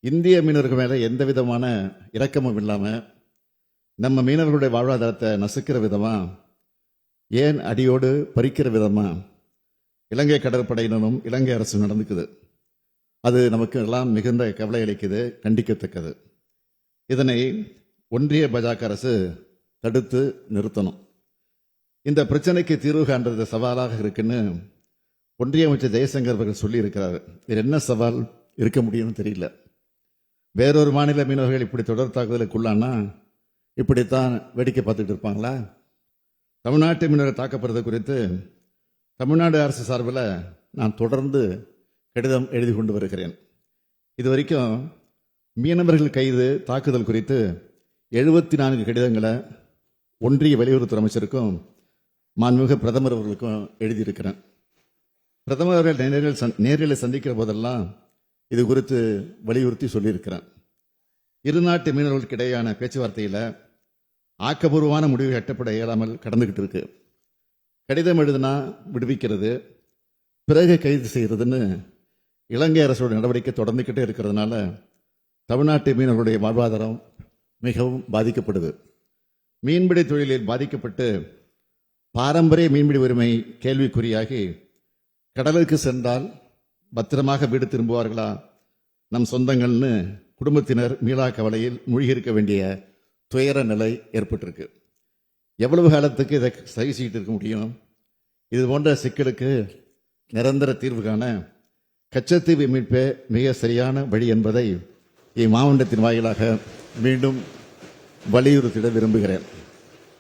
இந்திய மீனவர்கள் மேலே எந்த விதமான இரக்கமும் இல்லாமல் நம்ம மீனவர்களுடைய வாழ்வாதாரத்தை நசுக்கிற விதமா, ஏன் அடியோடு பறிக்கிற விதமா இலங்கை கடற்படையினரும் இலங்கை அரசு நடந்துக்குது. அது நமக்கு எல்லாம் மிகுந்த கவலை அளிக்குது, கண்டிக்கத்தக்கது. இதனை ஒன்றிய பாஜக அரசு தடுத்து நிறுத்தணும். இந்த பிரச்சனைக்கு தீர்வு காண்றது சவாலாக இருக்குன்னு ஒன்றிய அமைச்சர் ஜெயசங்கர் அவர்கள் சொல்லி இருக்கிறார். இது என்ன சவால் இருக்க முடியும்னு தெரியல. வேறொரு மாநில மீனவர்கள் இப்படி தொடர் தாக்குதலுக்குள்ளானா இப்படித்தான் வேடிக்கை பார்த்துட்டு இருப்பாங்களா? தமிழ்நாட்டு மீனவர்கள் தாக்கப்படுறது குறித்து தமிழ்நாடு அரசு சார்பில் நான் தொடர்ந்து கடிதம் எழுதி கொண்டு வருகிறேன். இதுவரைக்கும் மீனவர்கள் கைது தாக்குதல் குறித்து 74 கடிதங்களை ஒன்றிய வெளியுறவுத்துறை அமைச்சருக்கும் மாண்புமிகு பிரதமர் அவர்களுக்கும் எழுதியிருக்கிறேன். பிரதமர் அவர்கள் நேரில் சந்திக்கிற போதெல்லாம் இது குறித்து வலியுறுத்தி சொல்லியிருக்கிறேன். இரு நாட்டு மீனவர்களுக்கு இடையேயான பேச்சுவார்த்தையில் ஆக்கப்பூர்வமான முடிவு எட்டப்பட இயலாமல் கடந்துகிட்டு இருக்கு. கடிதம் எழுதினா விடுவிக்கிறது, பிறகு கைது செய்கிறதுன்னு இலங்கை அரசோட நடவடிக்கை தொடர்ந்துக்கிட்டே இருக்கிறதுனால தமிழ்நாட்டு மீனவர்களுடைய வாழ்வாதாரம் மிகவும் பாதிக்கப்படுது. மீன்பிடி தொழிலில் பாதிக்கப்பட்டு பாரம்பரிய மீன்பிடி உரிமை கேள்விக்குறியாகி கடலுக்கு சென்றால் பத்திரமாக வீடு திரும்புவார்களா நம் சொந்தங்கள்னு குடும்பத்தினர் மீளா கவலையில் மூழ்கியிருக்க வேண்டிய துயர நிலை ஏற்பட்டிருக்கு. எவ்வளவு காலத்துக்கு இதை சகிச்சுக்கிட்டு இருக்க முடியும்? இது போன்ற சிக்கலுக்கு நிரந்தர தீர்வு காண கச்சத்தீவு மீட்பே மிக சரியான வழி என்பதை இம்மாவட்டத்தின் வாயிலாக மீண்டும் வலியுறுத்திட விரும்புகிறேன்.